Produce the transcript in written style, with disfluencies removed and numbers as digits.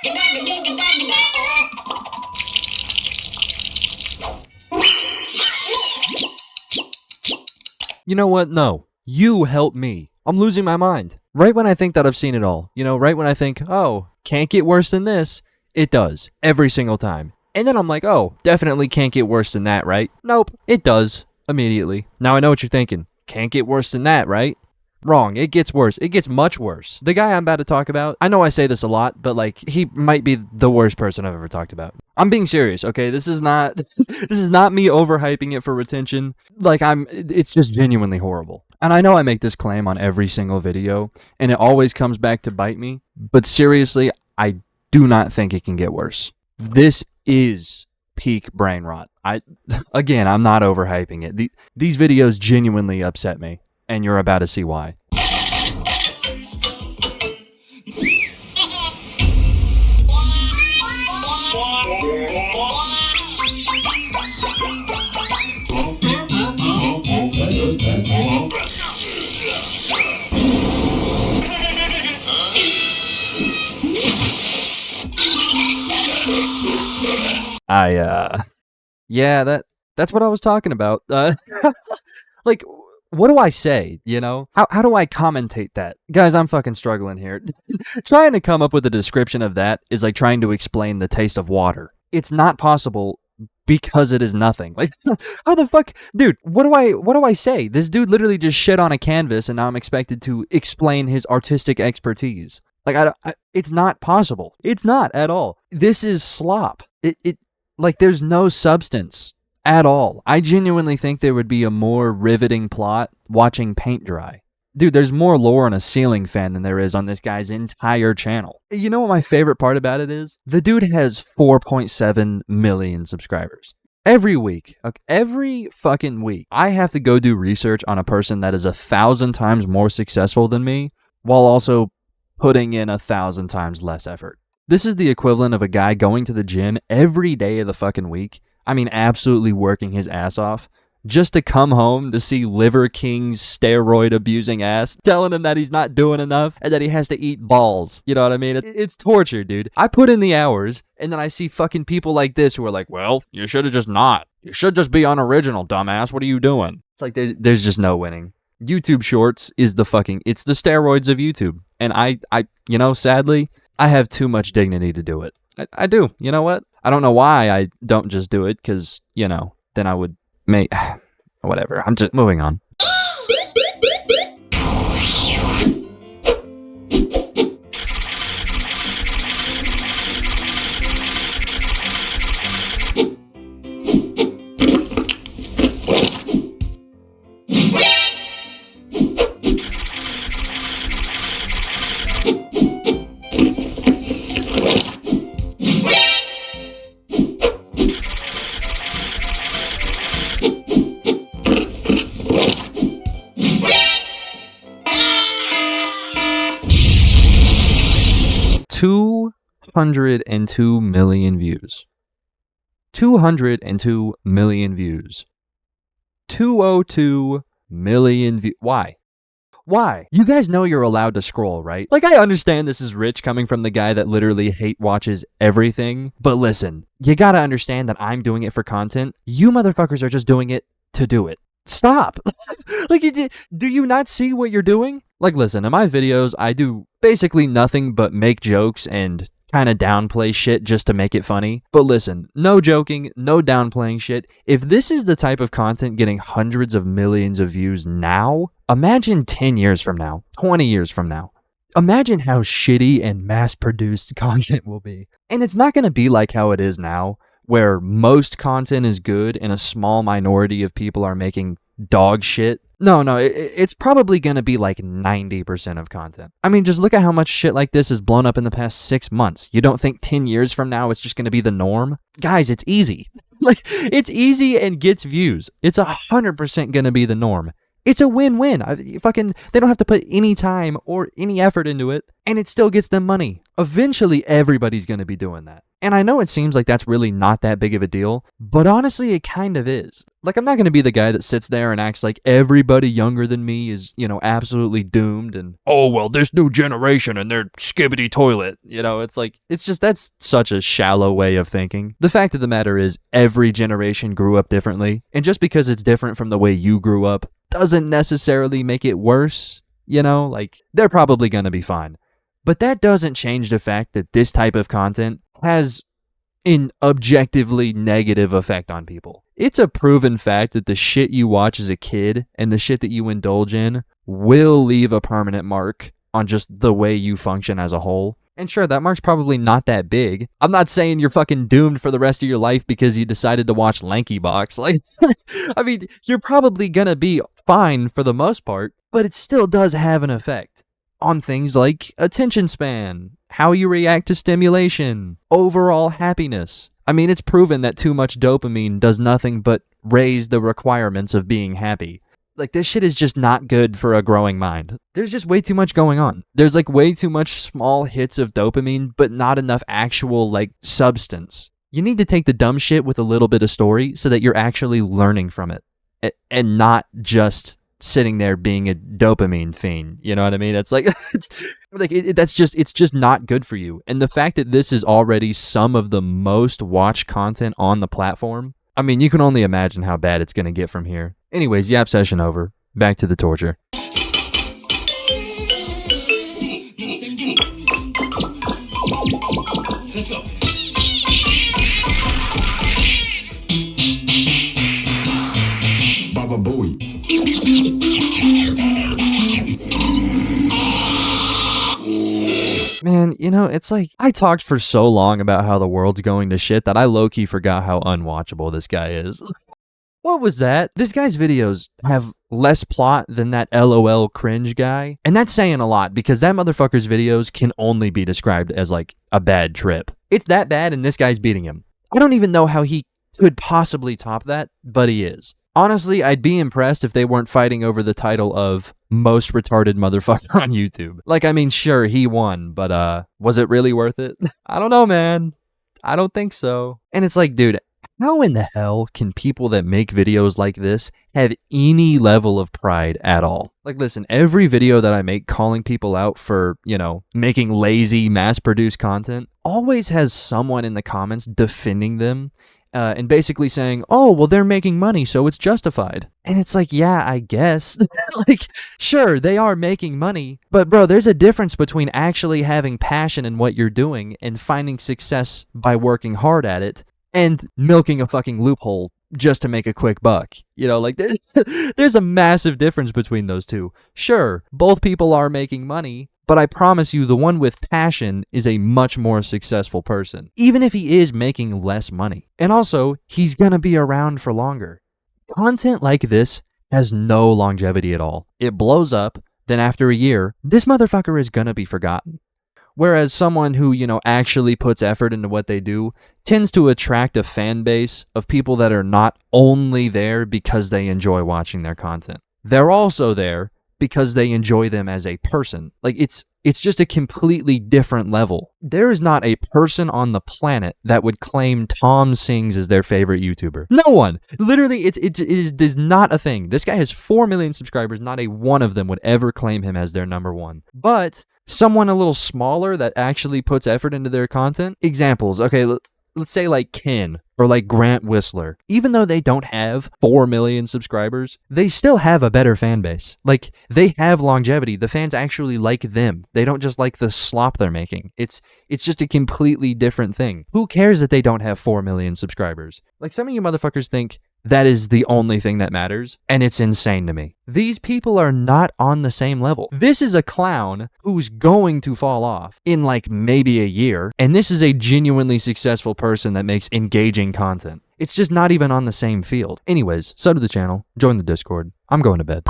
You know what? No. You help me. I'm losing my mind. Right when I think that I've seen it all, right when I think, oh, can't get worse than this, it does. Every single time. And then I'm like, oh, definitely can't get worse than that, right? Nope, it does. Immediately. Now I know what you're thinking. Can't get worse than that, right? Wrong. It gets worse. It gets much worse. The guy I'm about to talk about, I know I say this a lot, but he might be the worst person I've ever talked about. I'm being serious, okay? This is not me overhyping it for retention. It's just genuinely horrible. And I know I make this claim on every single video, and it always comes back to bite me, but seriously, I do not think it can get worse. This is peak brain rot. I'm not overhyping it. These videos genuinely upset me, and you're about to see why. That's what I was talking about. What do I say, How do I commentate that? Guys, I'm fucking struggling here. Trying to come up with a description of that is like trying to explain the taste of water. It's not possible because it is nothing. How the fuck? Dude, what do I say? This dude literally just shit on a canvas and now I'm expected to explain his artistic expertise. It's not possible. It's not at all. This is slop. There's no substance at all. I genuinely think there would be a more riveting plot watching paint dry. Dude, there's more lore on a ceiling fan than there is on this guy's entire channel. You know what my favorite part about it is? The dude has 4.7 million subscribers. Every week, every fucking week, I have to go do research on a person that is 1,000 times more successful than me while also putting in 1,000 times less effort. This is the equivalent of a guy going to the gym every day of the fucking week. I mean, absolutely working his ass off just to come home to see Liver King's steroid-abusing ass telling him that he's not doing enough and that he has to eat balls. You know what I mean? It's torture, dude. I put in the hours, and then I see fucking people like this who are like, well, you should have just not. You should just be unoriginal, dumbass. What are you doing? It's like there's just no winning. YouTube Shorts is it's the steroids of YouTube. And I sadly, I have too much dignity to do it. I do. You know what? I don't know why I don't just do it, because, then I would make... Whatever. I'm just moving on. 202 million views. 202 million views. 202 million views. Why? Why? You guys know you're allowed to scroll, right? I understand this is rich coming from the guy that literally hate watches everything, but listen, you gotta understand that I'm doing it for content. You motherfuckers are just doing it to do it. Stop. Do you not see what you're doing? Listen, in my videos, I do basically nothing but make jokes and kind of downplay shit just to make it funny. But listen, no joking, no downplaying shit. If this is the type of content getting hundreds of millions of views now, imagine 10 years from now, 20 years from now. Imagine how shitty and mass-produced content will be. And it's not going to be like how it is now, where most content is good and a small minority of people are making dog shit. No, it's probably going to be 90% of content. I mean, just look at how much shit like this has blown up in the past 6 months. You don't think 10 years from now it's just going to be the norm? Guys, it's easy. It's easy and gets views. It's 100% going to be the norm. It's a win-win. They don't have to put any time or any effort into it, and it still gets them money. Eventually, everybody's going to be doing that. And I know it seems like that's really not that big of a deal, but honestly, it kind of is. Like, I'm not going to be the guy that sits there and acts like everybody younger than me is, absolutely doomed and, oh, well, this new generation and their skibbity toilet. It's like, that's such a shallow way of thinking. The fact of the matter is, every generation grew up differently, and just because it's different from the way you grew up doesn't necessarily make it worse. They're probably going to be fine. But that doesn't change the fact that this type of content has an objectively negative effect on people. It's a proven fact that the shit you watch as a kid and the shit that you indulge in will leave a permanent mark on just the way you function as a whole. And sure, that mark's probably not that big. I'm not saying you're fucking doomed for the rest of your life because you decided to watch Lanky Box. I mean, you're probably gonna be fine for the most part, but it still does have an effect on things like attention span, how you react to stimulation, overall happiness. I mean, it's proven that too much dopamine does nothing but raise the requirements of being happy. This shit is just not good for a growing mind. There's just way too much going on. There's way too much small hits of dopamine, but not enough actual, substance. You need to take the dumb shit with a little bit of story so that you're actually learning from it. And not just sitting there being a dopamine fiend. You know what I mean? It's it's just not good for you. And the fact that this is already some of the most watched content on the platform, I mean, you can only imagine how bad it's going to get from here. Anyways, yap session over. Back to the torture. Let's go. Baba Booey. Man, it's I talked for so long about how the world's going to shit that I low-key forgot how unwatchable this guy is. What was that? This guy's videos have less plot than that LOL cringe guy. And that's saying a lot because that motherfucker's videos can only be described as a bad trip. It's that bad and this guy's beating him. I don't even know how he could possibly top that, but he is. Honestly, I'd be impressed if they weren't fighting over the title of most retarded motherfucker on YouTube. Sure, he won, but was it really worth it? I don't know, man. I don't think so. And it's dude, how in the hell can people that make videos like this have any level of pride at all? Listen, every video that I make calling people out for, making lazy, mass-produced content always has someone in the comments defending them. And basically saying, oh, well, they're making money, so it's justified. And it's yeah, I guess. Sure, they are making money. But, bro, there's a difference between actually having passion in what you're doing and finding success by working hard at it and milking a fucking loophole just to make a quick buck. There's a massive difference between those two. Sure, both people are making money, but I promise you the one with passion is a much more successful person, even if he is making less money. And also, he's gonna be around for longer. Content like this has no longevity at all. It blows up, then after a year, this motherfucker is gonna be forgotten. Whereas someone who, actually puts effort into what they do tends to attract a fan base of people that are not only there because they enjoy watching their content. They're also there because they enjoy them as a person. It's just a completely different level. There is not a person on the planet that would claim Tom Sings as their favorite YouTuber. No one. Literally, it is not a thing. This guy has 4 million subscribers. Not a one of them would ever claim him as their number one. But someone a little smaller that actually puts effort into their content. Examples. Okay, let's say Ken or Grant Whistler. Even though they don't have 4 million subscribers, they still have a better fan base. They have longevity. The fans actually like them. They don't just like the slop they're making. It's just a completely different thing. Who cares that they don't have 4 million subscribers? Some of you motherfuckers think that is the only thing that matters, and it's insane to me. These people are not on the same level. This is a clown who's going to fall off in maybe a year, and this is a genuinely successful person that makes engaging content. It's just not even on the same field. Anyways, sub to the channel, join the Discord. I'm going to bed.